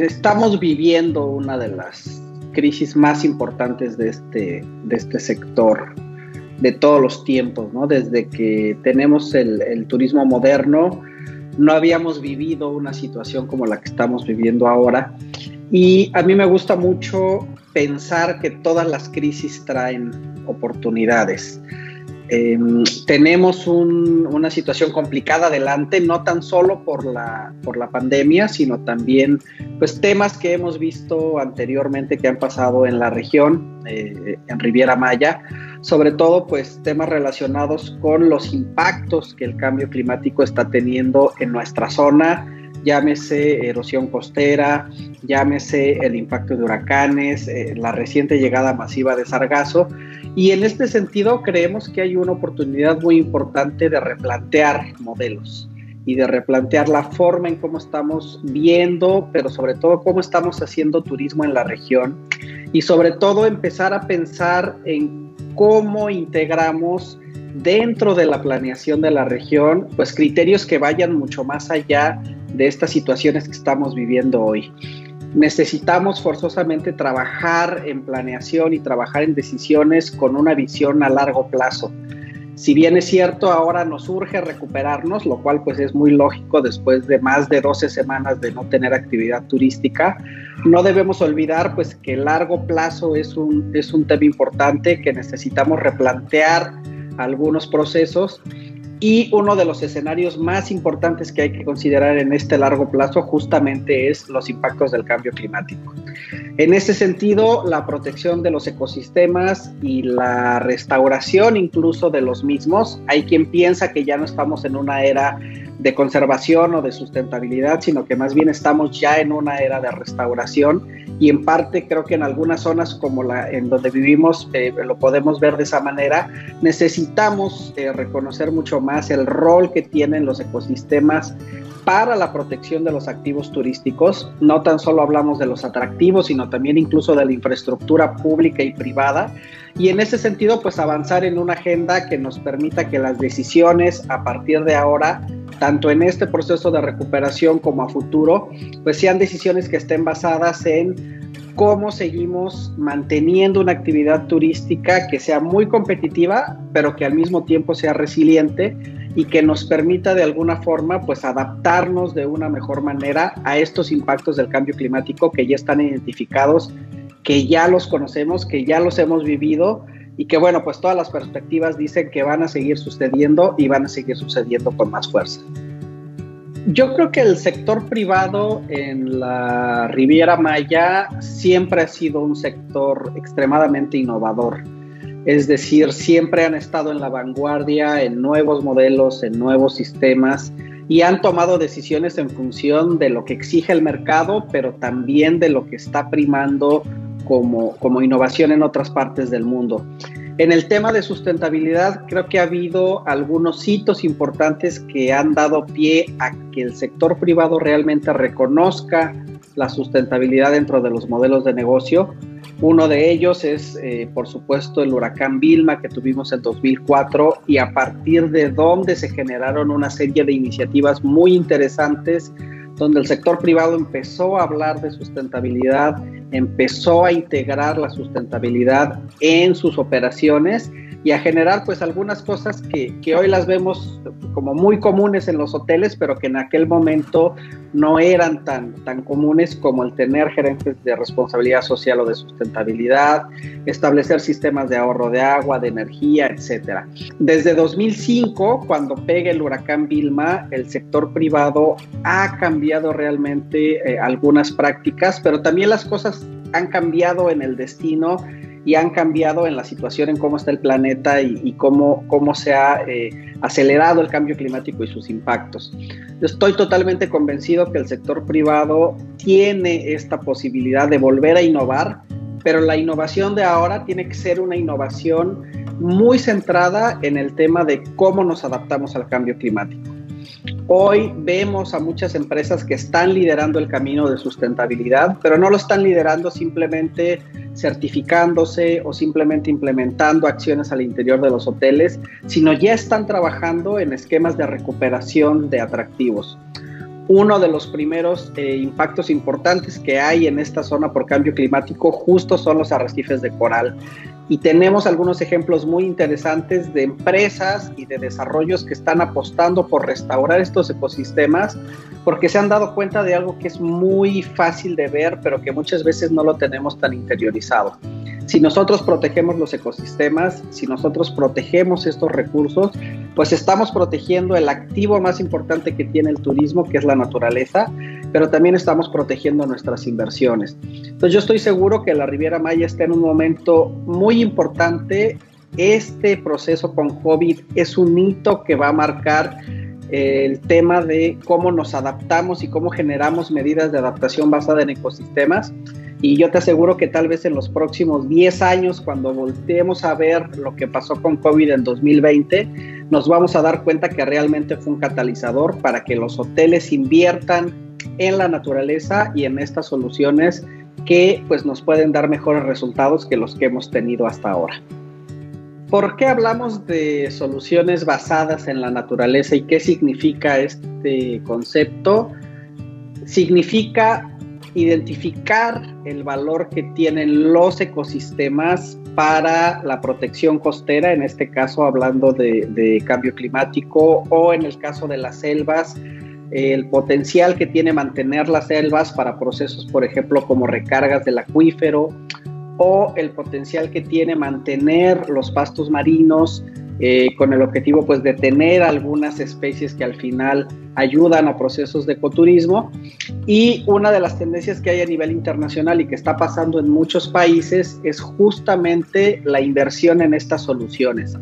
estamos viviendo una de las crisis más importantes de este sector de todos los tiempos, ¿no? Desde que tenemos el turismo moderno, no habíamos vivido una situación como la que estamos viviendo ahora. Y a mí me gusta mucho pensar que todas las crisis traen oportunidades. Tenemos una situación complicada adelante, no tan solo por la pandemia, sino también pues, temas que hemos visto anteriormente que han pasado en la región, en Riviera Maya, sobre todo pues, temas relacionados con los impactos que el cambio climático está teniendo en nuestra zona, llámese erosión costera, llámese el impacto de huracanes, la reciente llegada masiva de sargazo. Y en este sentido creemos que hay una oportunidad muy importante de replantear modelos y de replantear la forma en cómo estamos viendo, pero sobre todo cómo estamos haciendo turismo en la región y sobre todo empezar a pensar en cómo integramos dentro de la planeación de la región pues criterios que vayan mucho más allá de estas situaciones que estamos viviendo hoy. Necesitamos forzosamente trabajar en planeación y trabajar en decisiones con una visión a largo plazo. Si bien es cierto, ahora nos urge recuperarnos, lo cual pues es muy lógico después de más de 12 semanas de no tener actividad turística, no debemos olvidar pues que el largo plazo es un tema importante, que necesitamos replantear algunos procesos. Y uno de los escenarios más importantes que hay que considerar en este largo plazo justamente es los impactos del cambio climático. En ese sentido, la protección de los ecosistemas y la restauración incluso de los mismos, hay quien piensa que ya no estamos en una era de conservación o de sustentabilidad, sino que más bien estamos ya en una era de restauración y en parte creo que en algunas zonas como en donde vivimos lo podemos ver de esa manera. Necesitamos reconocer mucho más el rol que tienen los ecosistemas para la protección de los activos turísticos. No tan solo hablamos de los atractivos, sino también incluso de la infraestructura pública y privada. Y en ese sentido, pues avanzar en una agenda que nos permita que las decisiones a partir de ahora, tanto en este proceso de recuperación como a futuro, pues sean decisiones que estén basadas en cómo seguimos manteniendo una actividad turística que sea muy competitiva, pero que al mismo tiempo sea resiliente y que nos permita de alguna forma pues adaptarnos de una mejor manera a estos impactos del cambio climático que ya están identificados, que ya los conocemos, que ya los hemos vivido y que bueno, pues todas las perspectivas dicen que van a seguir sucediendo y van a seguir sucediendo con más fuerza. Yo creo que el sector privado en la Riviera Maya siempre ha sido un sector extremadamente innovador. Es decir, siempre han estado en la vanguardia, en nuevos modelos, en nuevos sistemas y han tomado decisiones en función de lo que exige el mercado, pero también de lo que está primando como innovación en otras partes del mundo. En el tema de sustentabilidad, creo que ha habido algunos hitos importantes que han dado pie a que el sector privado realmente reconozca la sustentabilidad dentro de los modelos de negocio. Uno de ellos es, por supuesto, el huracán Vilma que tuvimos en 2004 y a partir de donde se generaron una serie de iniciativas muy interesantes donde el sector privado empezó a hablar de sustentabilidad, empezó a integrar la sustentabilidad en sus operaciones y a generar pues algunas cosas que hoy las vemos como muy comunes en los hoteles, pero que en aquel momento no eran tan comunes, como el tener gerentes de responsabilidad social o de sustentabilidad, establecer sistemas de ahorro de agua, de energía, etcétera. Desde 2005, cuando pega el huracán Vilma, el sector privado ha cambiado realmente algunas prácticas, pero también las cosas han cambiado en el destino y han cambiado en la situación en cómo está el planeta y cómo se ha acelerado el cambio climático y sus impactos. Yo estoy totalmente convencido que el sector privado tiene esta posibilidad de volver a innovar, pero la innovación de ahora tiene que ser una innovación muy centrada en el tema de cómo nos adaptamos al cambio climático. Hoy vemos a muchas empresas que están liderando el camino de sustentabilidad, pero no lo están liderando simplemente certificándose o simplemente implementando acciones al interior de los hoteles, sino ya están trabajando en esquemas de recuperación de atractivos. uno de los primeros impactos importantes que hay en esta zona por cambio climático justo son los arrecifes de coral. Y tenemos algunos ejemplos muy interesantes de empresas y de desarrollos que están apostando por restaurar estos ecosistemas porque se han dado cuenta de algo que es muy fácil de ver, pero que muchas veces no lo tenemos tan interiorizado. Si nosotros protegemos los ecosistemas, si nosotros protegemos estos recursos, pues estamos protegiendo el activo más importante que tiene el turismo, que es la naturaleza, pero también estamos protegiendo nuestras inversiones. Entonces yo estoy seguro que la Riviera Maya está en un momento muy importante. Este proceso con COVID es un hito que va a marcar el tema de cómo nos adaptamos y cómo generamos medidas de adaptación basada en ecosistemas. Y yo te aseguro que tal vez en los próximos 10 años, cuando volteemos a ver lo que pasó con COVID en 2020, nos vamos a dar cuenta que realmente fue un catalizador para que los hoteles inviertan en la naturaleza y en estas soluciones que pues, nos pueden dar mejores resultados que los que hemos tenido hasta ahora. ¿Por qué hablamos de soluciones basadas en la naturaleza y qué significa este concepto? Significa identificar el valor que tienen los ecosistemas para la protección costera, en este caso hablando de cambio climático, o en el caso de las selvas, el potencial que tiene mantener las selvas para procesos, por ejemplo, como recargas del acuífero, o el potencial que tiene mantener los pastos marinos con el objetivo pues, de tener algunas especies que al final ayudan a procesos de ecoturismo. Y una de las tendencias que hay a nivel internacional y que está pasando en muchos países es justamente la inversión en estas soluciones.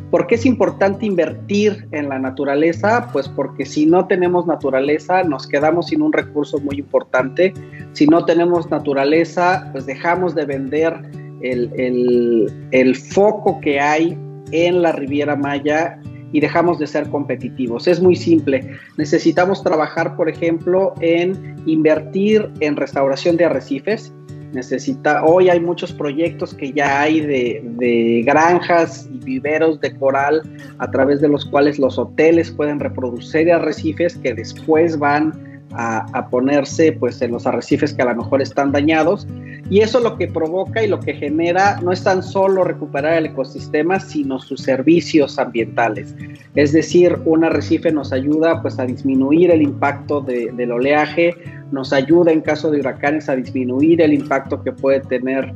¿Por qué es importante invertir en la naturaleza? Pues porque si no tenemos naturaleza nos quedamos sin un recurso muy importante. Si no tenemos naturaleza, pues dejamos de vender el foco que hay en la Riviera Maya y dejamos de ser competitivos. Es muy simple. Necesitamos trabajar, por ejemplo, en invertir en restauración de arrecifes. Hoy hay muchos proyectos que ya hay de granjas y viveros de coral a través de los cuales los hoteles pueden reproducir arrecifes que después van a ponerse pues, en los arrecifes que a lo mejor están dañados. Y eso lo que provoca y lo que genera no es tan solo recuperar el ecosistema, sino sus servicios ambientales. Es decir, un arrecife nos ayuda pues, a disminuir el impacto del oleaje, nos ayuda en caso de huracanes a disminuir el impacto que puede tener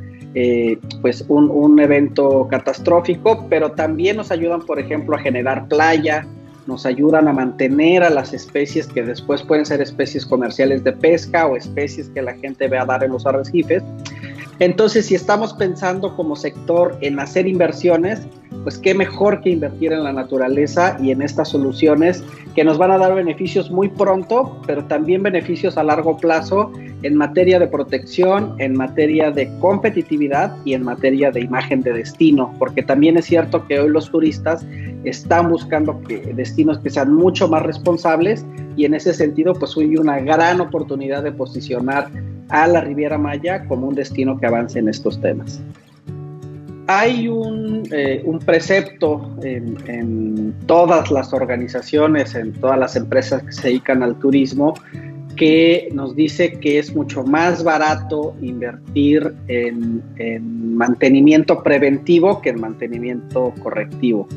pues un evento catastrófico, pero también nos ayudan, por ejemplo, a generar playa, nos ayudan a mantener a las especies que después pueden ser especies comerciales de pesca o especies que la gente ve a dar en los arrecifes. Entonces, si estamos pensando como sector en hacer inversiones, pues qué mejor que invertir en la naturaleza y en estas soluciones que nos van a dar beneficios muy pronto, pero también beneficios a largo plazo en materia de protección, en materia de competitividad y en materia de imagen de destino, porque también es cierto que hoy los turistas están buscando destinos que sean mucho más responsables y en ese sentido pues hay una gran oportunidad de posicionar a la Riviera Maya como un destino que avance en estos temas. Hay un precepto en todas las organizaciones, en todas las empresas que se dedican al turismo, que nos dice que es mucho más barato invertir en mantenimiento preventivo que en mantenimiento correctivo.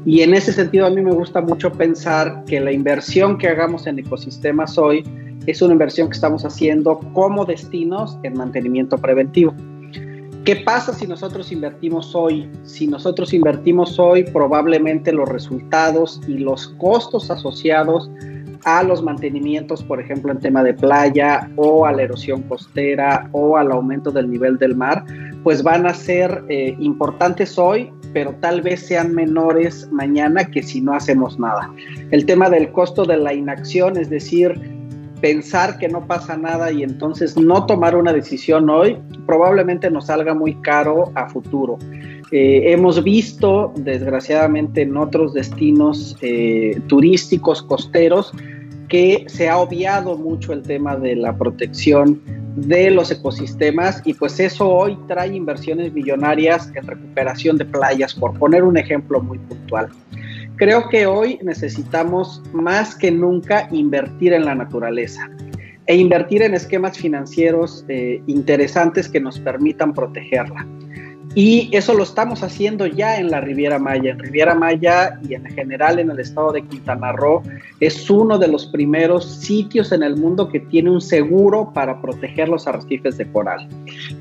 Y en ese sentido a mí me gusta mucho pensar que la inversión que hagamos en ecosistemas hoy es una inversión que estamos haciendo como destinos en mantenimiento preventivo. ¿Qué pasa si nosotros invertimos hoy? Si nosotros invertimos hoy, probablemente los resultados y los costos asociados a los mantenimientos, por ejemplo, en tema de playa o a la erosión costera o al aumento del nivel del mar, pues van a ser importantes hoy, pero tal vez sean menores mañana que si no hacemos nada. El tema del costo de la inacción, es decir, pensar que no pasa nada y entonces no tomar una decisión hoy, probablemente nos salga muy caro a futuro. Hemos visto, desgraciadamente, en otros destinos turísticos costeros que se ha obviado mucho el tema de la protección de los ecosistemas y pues eso hoy trae inversiones millonarias en recuperación de playas, por poner un ejemplo muy puntual. Creo que hoy necesitamos más que nunca invertir en la naturaleza e invertir en esquemas financieros interesantes que nos permitan protegerla. Y eso lo estamos haciendo ya en la Riviera Maya. En Riviera Maya y en general en el estado de Quintana Roo es uno de los primeros sitios en el mundo que tiene un seguro para proteger los arrecifes de coral.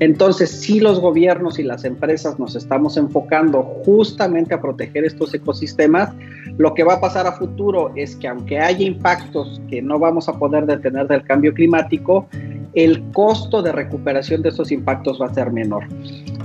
Entonces, si los gobiernos y las empresas nos estamos enfocando justamente a proteger estos ecosistemas, lo que va a pasar a futuro es que aunque haya impactos que no vamos a poder detener del cambio climático, el costo de recuperación de esos impactos va a ser menor.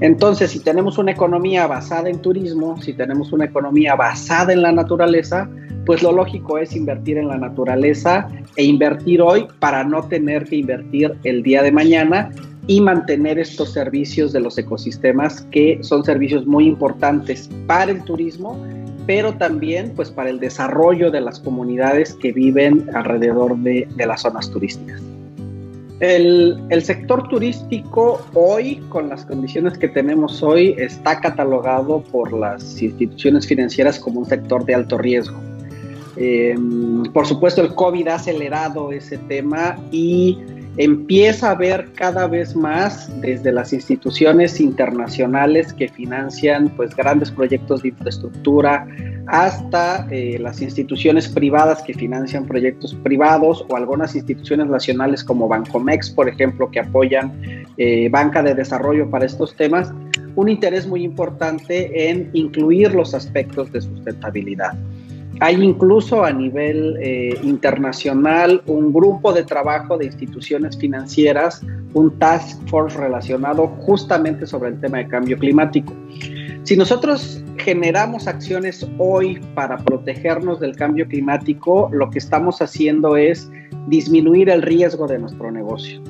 Entonces, si tenemos una economía basada en turismo, si tenemos una economía basada en la naturaleza, pues lo lógico es invertir en la naturaleza e invertir hoy para no tener que invertir el día de mañana y mantener estos servicios de los ecosistemas, que son servicios muy importantes para el turismo, pero también pues para el desarrollo de las comunidades que viven alrededor de las zonas turísticas. El sector turístico hoy, con las condiciones que tenemos hoy, está catalogado por las instituciones financieras como un sector de alto riesgo. Por supuesto, el COVID ha acelerado ese tema y empieza a haber cada vez más desde las instituciones internacionales que financian pues grandes proyectos de infraestructura hasta las instituciones privadas que financian proyectos privados, o algunas instituciones nacionales como Bancomex, por ejemplo, que apoyan banca de desarrollo para estos temas, un interés muy importante en incluir los aspectos de sustentabilidad. Hay incluso a nivel internacional un grupo de trabajo de instituciones financieras, un task force relacionado justamente sobre el tema de cambio climático. Si nosotros generamos acciones hoy para protegernos del cambio climático, lo que estamos haciendo es disminuir el riesgo de nuestro negocio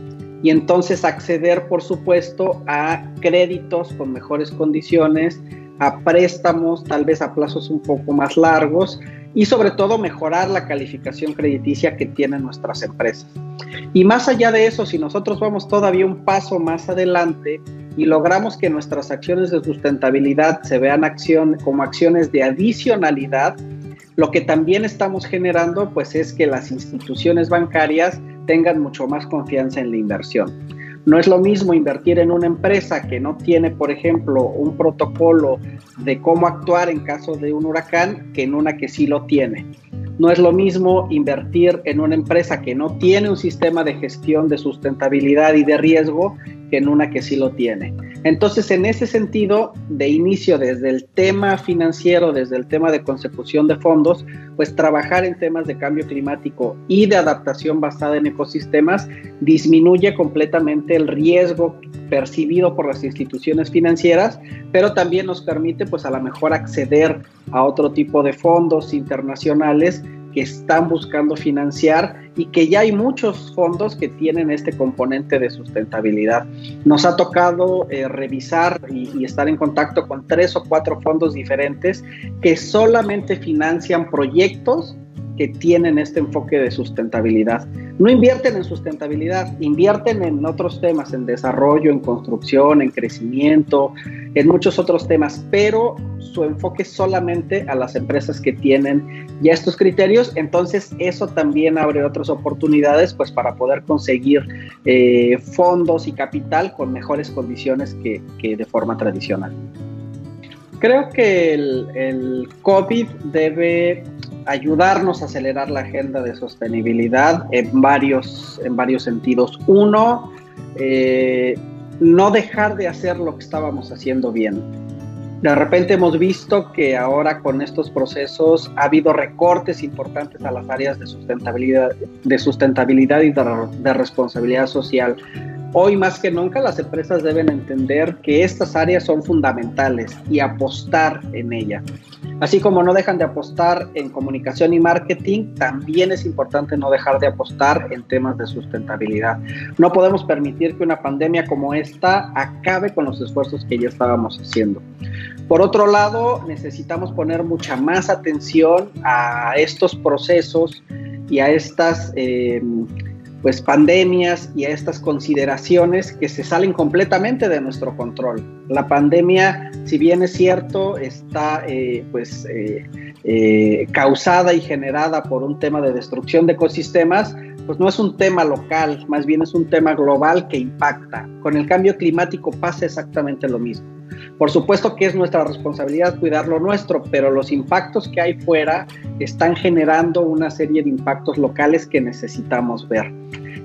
y entonces acceder, por supuesto, a créditos con mejores condiciones, a préstamos tal vez a plazos un poco más largos y sobre todo mejorar la calificación crediticia que tienen nuestras empresas. Y más allá de eso, si nosotros vamos todavía un paso más adelante y logramos que nuestras acciones de sustentabilidad se vean como acciones de adicionalidad, lo que también estamos generando pues es que las instituciones bancarias tengan mucho más confianza en la inversión. No es lo mismo invertir en una empresa que no tiene, por ejemplo, un protocolo de cómo actuar en caso de un huracán que en una que sí lo tiene. No es lo mismo invertir en una empresa que no tiene un sistema de gestión de sustentabilidad y de riesgo que en una que sí lo tiene. Entonces, en ese sentido, de inicio, desde el tema financiero, desde el tema de consecución de fondos, pues trabajar en temas de cambio climático y de adaptación basada en ecosistemas disminuye completamente el riesgo percibido por las instituciones financieras, pero también nos permite pues a lo mejor acceder a otro tipo de fondos internacionales que están buscando financiar y que ya hay muchos fondos que tienen este componente de sustentabilidad. Nos ha tocado revisar y estar en contacto con 3 o 4 fondos diferentes que solamente financian proyectos que tienen este enfoque de sustentabilidad. No invierten en sustentabilidad, invierten en otros temas, en desarrollo, en construcción, en crecimiento, en muchos otros temas, pero su enfoque es solamente a las empresas que tienen ya estos criterios. Entonces eso también abre otras oportunidades pues para poder conseguir fondos y capital con mejores condiciones que de forma tradicional. Creo que el COVID debe ayudarnos a acelerar la agenda de sostenibilidad en varios sentidos. Uno, no dejar de hacer lo que estábamos haciendo bien. De repente hemos visto que ahora con estos procesos ha habido recortes importantes a las áreas de sustentabilidad y de responsabilidad social. Hoy más que nunca las empresas deben entender que estas áreas son fundamentales y apostar en ellas. Así como no dejan de apostar en comunicación y marketing, también es importante no dejar de apostar en temas de sustentabilidad. No podemos permitir que una pandemia como esta acabe con los esfuerzos que ya estábamos haciendo. Por otro lado, necesitamos poner mucha más atención a estos procesos y a estas pues pandemias y a estas consideraciones que se salen completamente de nuestro control. La pandemia, si bien es cierto, está causada y generada por un tema de destrucción de ecosistemas, pues no es un tema local, más bien es un tema global que impacta. Con el cambio climático pasa exactamente lo mismo. Por supuesto que es nuestra responsabilidad cuidar lo nuestro, pero los impactos que hay fuera están generando una serie de impactos locales que necesitamos ver.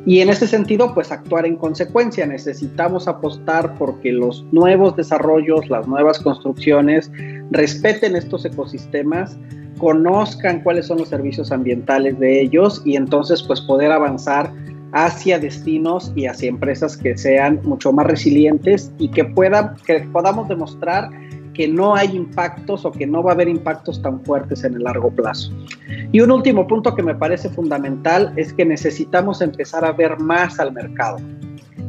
Y en ese sentido, pues actuar en consecuencia. Necesitamos apostar porque los nuevos desarrollos, las nuevas construcciones respeten estos ecosistemas, conozcan cuáles son los servicios ambientales de ellos y entonces pues poder avanzar hacia destinos y hacia empresas que sean mucho más resilientes y que podamos demostrar que no hay impactos o que no va a haber impactos tan fuertes en el largo plazo. Y un último punto que me parece fundamental es que necesitamos empezar a ver más al mercado.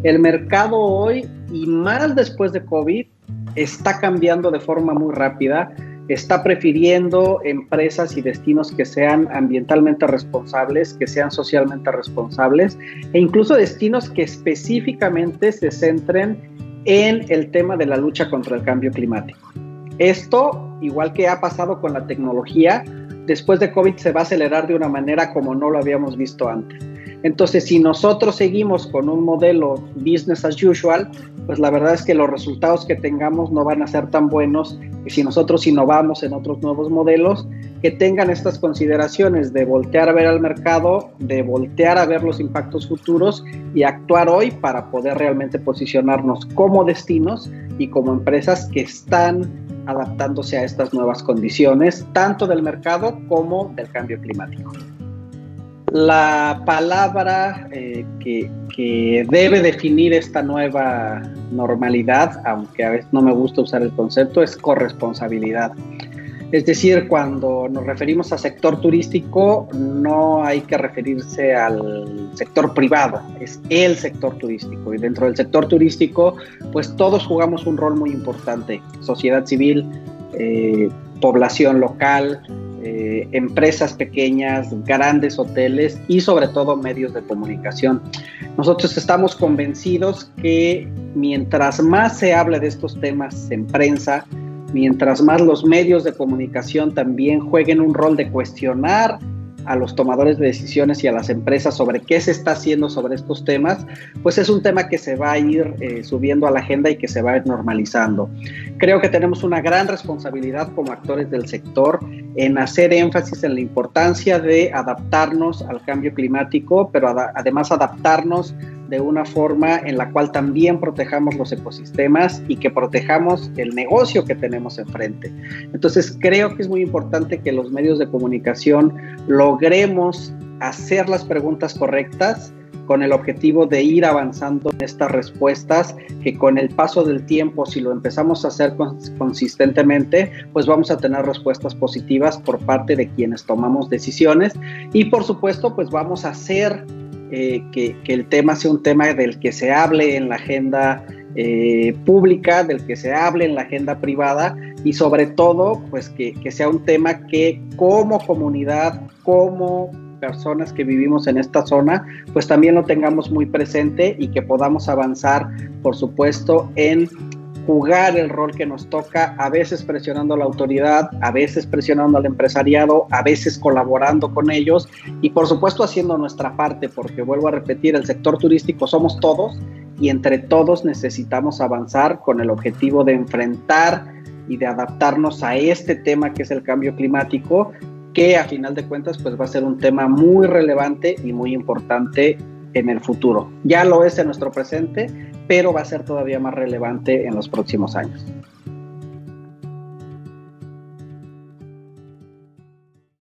El mercado hoy, y más después de COVID, está cambiando de forma muy rápida, está prefiriendo empresas y destinos que sean ambientalmente responsables, que sean socialmente responsables, e incluso destinos que específicamente se centren en el tema de la lucha contra el cambio climático. Esto, igual que ha pasado con la tecnología, después de COVID se va a acelerar de una manera como no lo habíamos visto antes. Entonces, si nosotros seguimos con un modelo business as usual, pues la verdad es que los resultados que tengamos no van a ser tan buenos que si nosotros innovamos en otros nuevos modelos que tengan estas consideraciones de voltear a ver al mercado, de voltear a ver los impactos futuros y actuar hoy para poder realmente posicionarnos como destinos y como empresas que están adaptándose a estas nuevas condiciones, tanto del mercado como del cambio climático. La palabra que debe definir esta nueva normalidad, aunque a veces no me gusta usar el concepto, es corresponsabilidad. Es decir, cuando nos referimos a sector turístico, no hay que referirse al sector privado, es el sector turístico. Y dentro del sector turístico, pues todos jugamos un rol muy importante. Sociedad civil, población local, empresas pequeñas, grandes hoteles y sobre todo medios de comunicación. Nosotros estamos convencidos que mientras más se hable de estos temas en prensa, mientras más los medios de comunicación también jueguen un rol de cuestionar a los tomadores de decisiones y a las empresas sobre qué se está haciendo sobre estos temas, pues es un tema que se va a ir subiendo a la agenda y que se va a ir normalizando. Creo que tenemos una gran responsabilidad como actores del sector en hacer énfasis en la importancia de adaptarnos al cambio climático, pero además adaptarnos de una forma en la cual también protejamos los ecosistemas y que protejamos el negocio que tenemos enfrente. Entonces creo que es muy importante que los medios de comunicación logremos hacer las preguntas correctas con el objetivo de ir avanzando en estas respuestas que con el paso del tiempo, si lo empezamos a hacer consistentemente, pues vamos a tener respuestas positivas por parte de quienes tomamos decisiones y por supuesto pues vamos a hacer que el tema sea un tema del que se hable en la agenda pública, del que se hable en la agenda privada y sobre todo pues que sea un tema que como comunidad, como personas que vivimos en esta zona, pues también lo tengamos muy presente y que podamos avanzar, por supuesto, en jugar el rol que nos toca, a veces presionando a la autoridad, a veces presionando al empresariado, a veces colaborando con ellos y por supuesto haciendo nuestra parte, porque vuelvo a repetir, el sector turístico somos todos y entre todos necesitamos avanzar con el objetivo de enfrentar y de adaptarnos a este tema que es el cambio climático, que a final de cuentas pues va a ser un tema muy relevante y muy importante en el futuro. Ya lo es en nuestro presente, pero va a ser todavía más relevante en los próximos años.